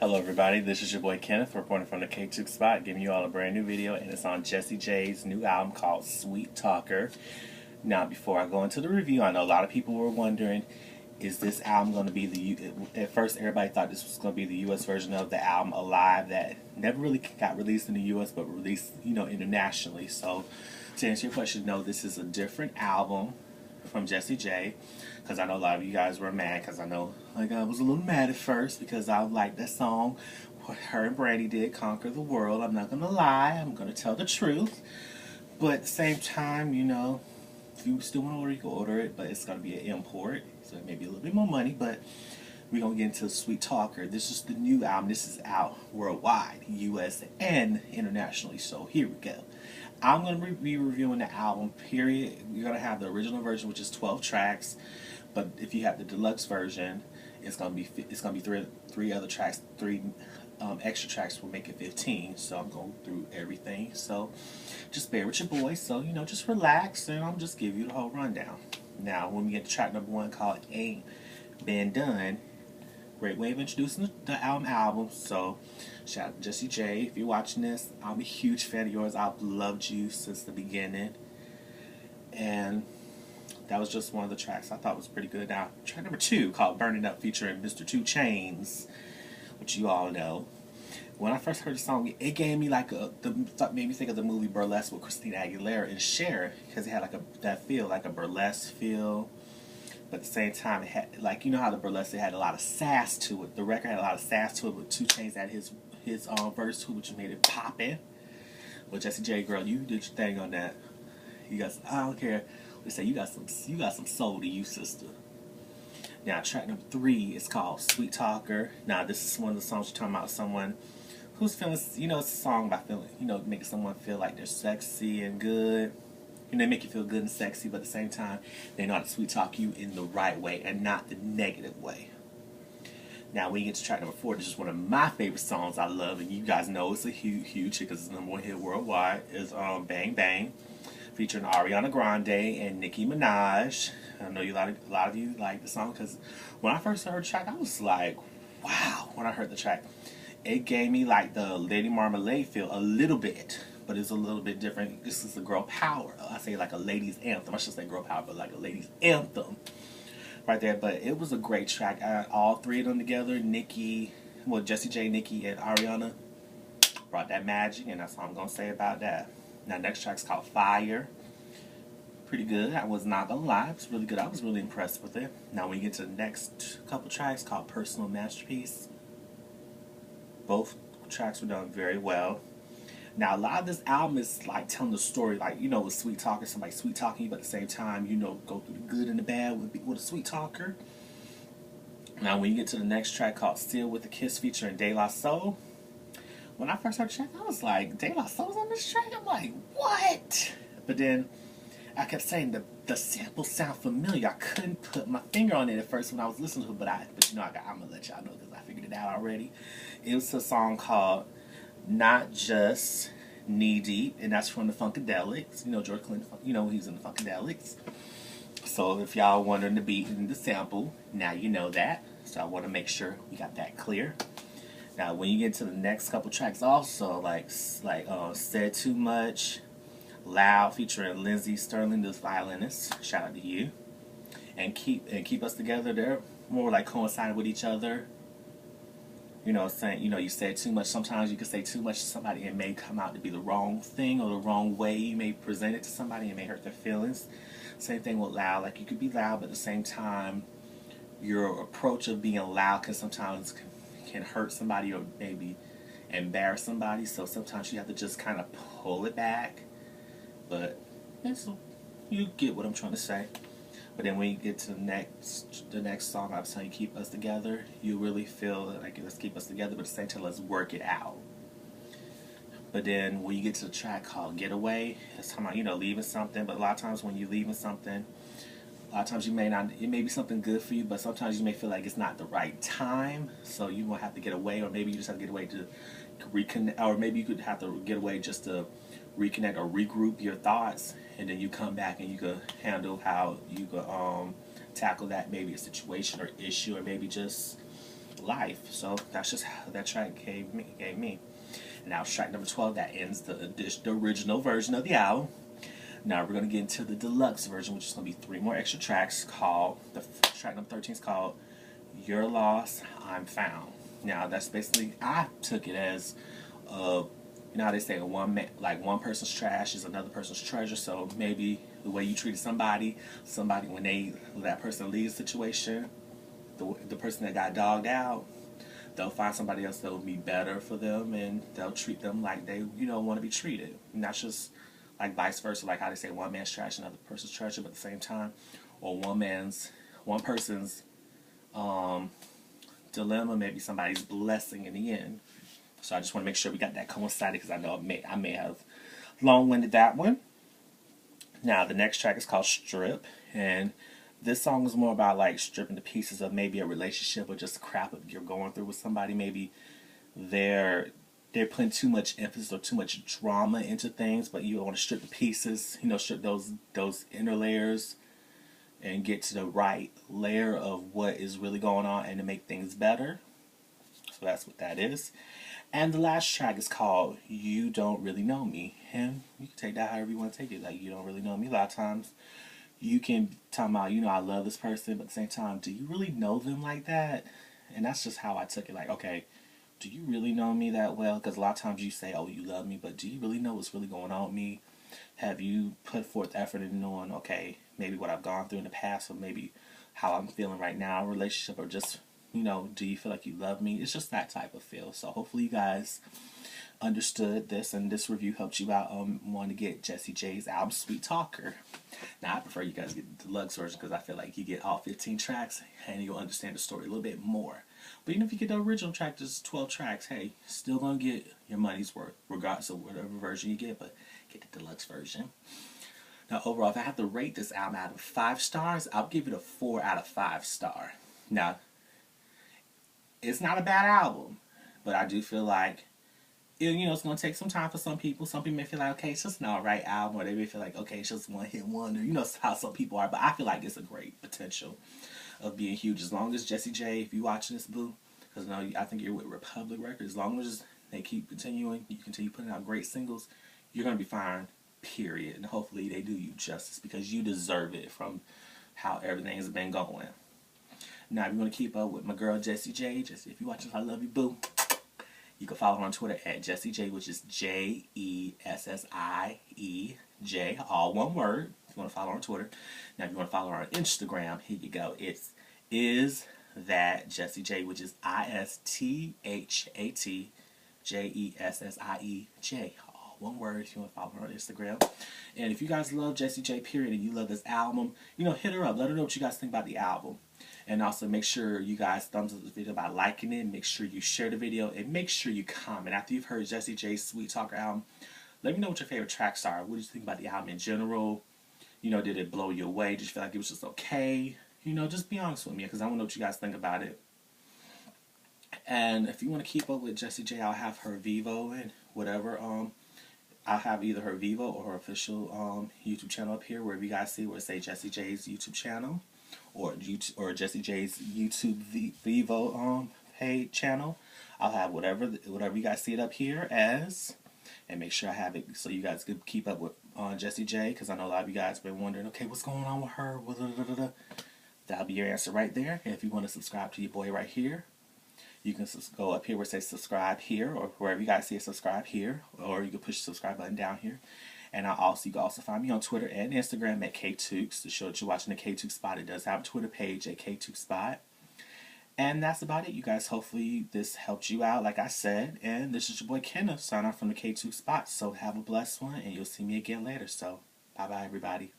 Hello everybody, this is your boy Kenneth reporting from the KTookes spot, giving you all a brand new video, and it's on Jessie J's new album called Sweet Talker. Now before I go into the review, I know a lot of people were wondering, is this album going to be at first everybody thought this was going to be the US version of the album Alive that never really got released in the US but released, internationally. So to answer your question, no, this is a different album from Jessie J, because I know a lot of you guys were mad, because I know I was a little mad at first because I liked that song what her and Brandy did, Conquer the World. I'm not going to lie, I'm going to tell the truth, but at the same time, if you still want to order, you can order it, but it's going to be an import, so it may be a little bit more money. But we're going to get into Sweet Talker. This is the new album. This is out worldwide, US and internationally, so here we go. I'm going to be reviewing the album, period. You're going to have the original version, which is 12 tracks, but if you have the deluxe version, it's going to be three other tracks, three extra tracks will make it 15. So I'm going through everything. So just bear with your boy. So just relax, and I'm just give you the whole rundown. Now, when we get to track number 1, called Ain't Been Done, great way of introducing the album. So shout out to Jessie J. If you're watching this, I'm a huge fan of yours. I've loved you since the beginning, and that was just one of the tracks I thought was pretty good. Now, track number 2, called Burning Up, featuring Mr. 2 Chainz, which you all know. When I first heard the song, it gave me like made me think of the movie Burlesque with Christina Aguilera and Cher, because it had that feel, like a burlesque feel. But at the same time, it had, how the burlesque, it had a lot of sass to it. The record had a lot of sass to it, but 2 Chainz had his verse too, which made it poppin'. Well, Jessie J, girl, you did your thing on that. I don't care. They say you got some soul to you, sister. Now, track number 3 is called Sweet Talker. Now, this is one of the songs you're talking about someone who's feeling, it's a song about feeling, making someone feel like they're sexy and good. They make you feel good and sexy, but at the same time, they know how to sweet talk you in the right way and not the negative way. Now, when you get to track number 4, this is one of my favorite songs I love, and you guys know it's a huge hit because it's the #1 hit worldwide. Is Bang Bang, featuring Ariana Grande and Nicki Minaj. I know a lot of you like the song, because when I first heard the track, I was like, wow. When I heard the track, it gave me like the Lady Marmalade feel a little bit, but it's a little bit different. This is a girl power. I say like a ladies anthem. I should say girl power, but like a ladies anthem right there. But it was a great track. All 3 of them together, Jessie J, Nicki, and Ariana, brought that magic, and that's all I'm going to say about that. Now, next track's called Fire. Pretty good. I was not going to lie. It's really good. I was really impressed with it. Now, when you get to the next couple tracks, called Personal Masterpiece, both tracks were done very well. Now, a lot of this album is like telling the story, with sweet talking, somebody sweet talking you, but at the same time, go through the good and the bad with a sweet talker. Now, when you get to the next track, called Still with a Kiss, featuring De La Soul, when I first heard the track, I was like, De La Soul's on this track? I'm like, what? But then I kept saying the samples sound familiar. I couldn't put my finger on it at first when I was listening to it, but I'm going to let y'all know because I figured it out already. It was a song called Not Just Knee Deep, and that's from the Funkadelics. George Clinton, he's in the Funkadelics. So if y'all wondering the beat and the sample, now you know that. So I want to make sure we got that clear. Now, when you get to the next couple tracks, also like Said Too Much, Loud, featuring Lindsey, Stirling, this violinist. Shout out to you. And Keep Us Together. They're more like coinciding with each other. Saying, you said too much. Sometimes you can say too much to somebody and it may come out to be the wrong thing or the wrong way. You may present it to somebody and it may hurt their feelings. Same thing with loud. Like, you could be loud, but at the same time, your approach of being loud can hurt somebody or maybe embarrass somebody. So sometimes you have to just kind of pull it back. But you get what I'm trying to say. But then when you get to the next song, I was telling you, Keep Us Together, you really feel like, let's keep us together, but at the same time, let's work it out. But then when you get to the track called Getaway, it's talking about, leaving something. But a lot of times when you're leaving something, a lot of times it may be something good for you, but sometimes you may feel like it's not the right time. So you won't have to get away, or maybe you just have to get away to reconnect, or maybe you could have to get away just to reconnect or regroup your thoughts, and then you come back and you could handle how you could tackle that, maybe a situation or issue, or maybe just life. So that's just how that track gave me. Now track number 12, that ends the original version of the album. Now we're gonna get into the deluxe version, which is gonna be 3 more extra tracks. Track number 13 is called "You're Lost, I'm Found." Now that's basically, I took it as, you know how they say one person's trash is another person's treasure. So maybe the way you treated somebody when that person leaves the situation, the person that got dogged out, they'll find somebody else that will be better for them, and they'll treat them like they, want to be treated. And that's just like vice versa, like how they say one man's trash, another person's treasure, but at the same time, or one person's dilemma, maybe somebody's blessing in the end. So I just want to make sure we got that coincided, because I know I may have long-winded that one. Now the next track is called "Strip," and this song is more about like stripping the pieces of maybe a relationship or just crap that you're going through with somebody. Maybe they're putting too much emphasis or too much drama into things, but you want to strip the pieces, strip those inner layers and get to the right layer of what is really going on and to make things better. So that's what that is. And the last track is called "You Don't Really Know Me." And you can take that however you want to take it. Like, you don't really know me. A lot of times you can talk about, I love this person, but at the same time, do you really know them like that? And that's just how I took it. Like, okay, do you really know me that well? Because a lot of times you say, oh, you love me, but do you really know what's really going on with me? Have you put forth effort in knowing, okay, maybe what I've gone through in the past, or maybe how I'm feeling right now in a relationship, or just, do you feel like you love me? It's just that type of feel. So hopefully you guys understood this, and this review helped you out on wanting to get Jessie J's album Sweet Talker. Now I prefer you guys get the deluxe version, because I feel like you get all 15 tracks and you'll understand the story a little bit more. But even if you get the original track, just 12 tracks, hey, still gonna get your money's worth regardless of whatever version you get, but get the deluxe version. Now overall, if I have to rate this album out of 5 stars, I'll give it a 4 out of 5 star. Now, it's not a bad album, but I do feel like it's going to take some time for some people. Some people may feel like, okay, it's just an alright album, or they may feel like, okay, it's just one hit wonder. You know how some people are, but I feel like it's a great potential of being huge. As long as Jessie J, if you watching this, boo, because I think you're with Republic Records, as long as they keep continuing, you continue putting out great singles, you're going to be fine, period. And hopefully they do you justice, because you deserve it from how everything has been going. Now, if you want to keep up with my girl Jessie J, if you watching, I love you, boo. You can follow her on Twitter at Jessie J, which is JESSIEJ, all one word. If you want to follow her on Twitter. Now, if you want to follow her on Instagram, here you go. It's Is That Jessie J, which is ISTHATJESSIEJ, all one word. If you want to follow her on Instagram. And if you guys love Jessie J, period, and you love this album, hit her up. Let her know what you guys think about the album. And also make sure you guys thumbs up the video by liking it. Make sure you share the video, and make sure you comment. After you've heard Jessie J's Sweet Talker album, let me know what your favorite tracks are. What did you think about the album in general? Did it blow you away? Did you feel like it was just okay? Just be honest with me, because I want to know what you guys think about it. And if you want to keep up with Jessie J, I'll have her Vivo and whatever. I'll have either her Vivo or her official YouTube channel up here, wherever you guys see where it say Jessie J's YouTube channel. Or Jessie J's YouTube Vivo page channel. I'll have whatever you guys see it up here as, and make sure I have it so you guys can keep up with Jessie J, because I know a lot of you guys have been wondering, okay, what's going on with her? That'll be your answer right there. And if you want to subscribe to your boy right here, you can go up here where it says subscribe here, or wherever you guys see it, subscribe here, or you can push the subscribe button down here. And you can also find me on Twitter and Instagram at KTookes. To show that you're watching the KTookes Spot, it does have a Twitter page at KTookes Spot. And that's about it, you guys. Hopefully this helped you out, like I said. And this is your boy Kenneth, signing off from the KTookes Spot. So have a blessed one, and you'll see me again later. So bye-bye, everybody.